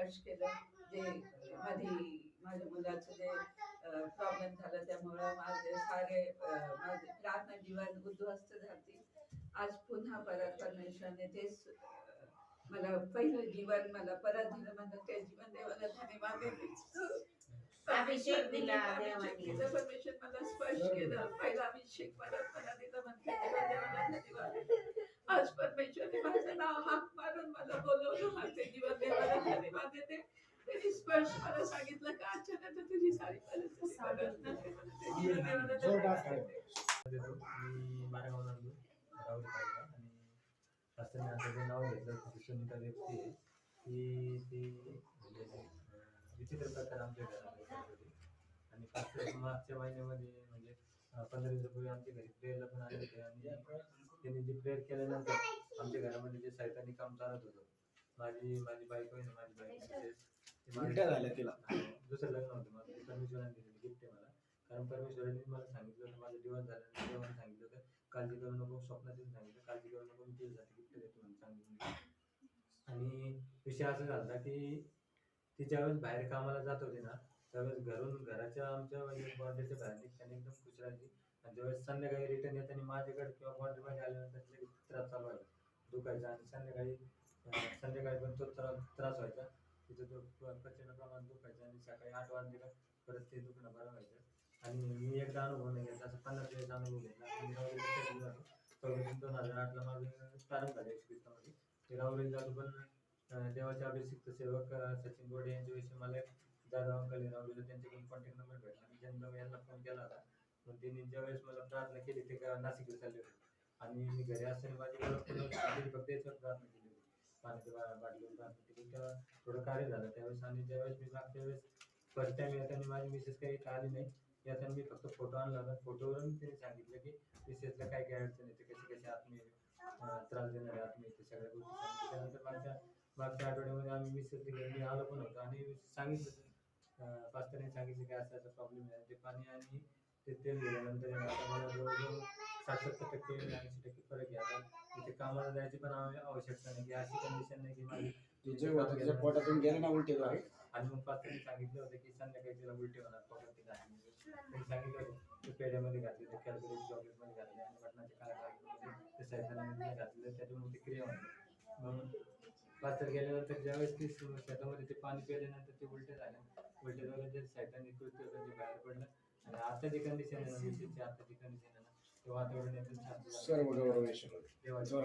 स्पर्श केलं. जे मधी माझ्या मुलाचं जे प्रॉब्लेम झालं त्यामुळं माझे सारे माझे प्रार्थना जीवन उद्ध्वस्त झाली. आज पुन्हा परत परमेश्वराने तेच मला पहिलं जीवन मला परत दिलं. म्हणलं ते जीवन देवाला धन्यवाद देते. अभिषेक दिला परमेश्वर मला स्पर्श केलं. पहिला अभिषेक परत मला दिला. म्हणते देवाला धन्यवाद देते. आज परमेश्वरने माझं नाव हाक मारून मला बोलवलं. माझे जीवन देवाला धन्यवाद देते. त्यांनी स्पर्श मला सांगितलं का अचानक तुझी सारी परिस्थिती बदलणार आहे. मी मारेगावला आलो राहुल पाहिला आणि असं आता जे नाव घेतलं की सुनीता व्यक्ती आहे ती म्हणजे विचित्र प्रकार आमच्या घरामध्ये होती. आणि मागच्या महिन्यामध्ये म्हणजे 15 दिवसापूर्वी आमच्या घरी प्रेयरला पण आले होते आणि त्यांनी जी प्रेयर केल्यानंतर आमच्या घरामध्ये जे सैतानी काम चालत होतं माझी बायको आहे ना माझी बायको तिला दुसरं लग्न होतं मला परमेश्वराने दिलेली गिफ्ट आहे मला. कारण परमेश्वराने मला सांगितलं होतं माझं दिवस झालं देवाने सांगितलं होतं काळजी करू नको. स्वप्नातून सांगितलं काळजी करू नको मी तुझ्यासाठी गिफ्ट देतो म्हणून सांगितलं. आणि विषय असं झाला की ती ज्यावेळेस बाहेर कामाला जात होती ना त्यावेळेस घराच्या आमच्या बाउंड्रीच्या बाहेर निघताना एकदम खुश राहायची. आणि ज्यावेळेस संध्याकाळी रिटर्न येताना माझ्याकडे किंवा बाउंड्रीमध्ये आल्यानंतर लगेच त्रास चालू व्हायचा दुखायचा. आणि संध्याकाळी पण तो त्रास व्हायचा. तिथं तो प्रचंड प्रमाणात दुखायचा आणि सकाळी 8 वाजता परत ते दुखणं बरं व्हायचं. आणि मी एकदा अनुभव नाही घेतला असं 50 वेळेस अनुभव घेतला. 2008ला माझं प्रारंभ झाले मध्ये ते राहुरीला जातो. पण देवाचे अभिषिक्त सेवक सचिन गोडे यांच्याविषयी मला दादा अंकल राहुरीला त्यांच्याकडून कॉन्टॅक्ट नंबर भेटला. मी त्यांना यांना फोन केला होता. पण त्यांनी ज्यावेळेस मला प्रार्थना केली ते का नाशिकला चालले होते आणि मी घरी असताना माझी फक्त याच्यावर प्रार्थना केली होती. पाण्याच्या बाटलीवर प्रार्थना केली तेव्हा थोडं कार्य झालं त्यावेळेस. आणि ज्यावेळेस मी मागच्या वेळेस फर्स्ट टाइम येताना माझी मिसेस काही आली नाही. येताना मी फक्त फोटो आणला होता. फोटोवरून त्यांनी सांगितलं की मिसेसला काय काय अडचण येते कशी आत्मीय त्रास देणारे आत्मीय ते सगळ्या गोष्टी सांगितलं. त्यानंतर मागच्या आठवड्यामध्ये आम्ही मिसेसच्या घरी आलो पण होतो आणि सांगितलं पास्टरने सांगितलं की असा प्रॉब्लेम आहे. ते पाणी आणि ते तेल दिल्यानंतर आता मला जवळजवळ 60-70% 80% फरक आहे. आता इथे कामाला जायची पण आवश्यकता नाही की अशी कंडिशन नाही की माझी पोटातून गेलं ना उलटी झाली. आणि मग पास्टरने सांगितलं होतं की संध्याकाळी तिला उलटी होणार पोटात त्यांनी सांगितलं होतं ते पेढ्यामध्ये घातले ते कॅडबरी चॉकलेटमध्ये घातले आणि मटणाच्या काळ्या ते सैतानामध्ये घातलेलं त्याच्यामुळे ती क्रिया होती. मग पास्टर गेल्यानंतर ज्यावेळेस ती शेतामध्ये ते पाणी प्यायल्यानंतर ते उलटे झाले. उलटे झाले ते सैतानी कृत्य बाहेर पडलं. आणि आताची कंडिशन आहे ना विशेषची आताची कंडिशन आहे ना ते वातावरण एकदम छान सर्व गौरव देवाचा.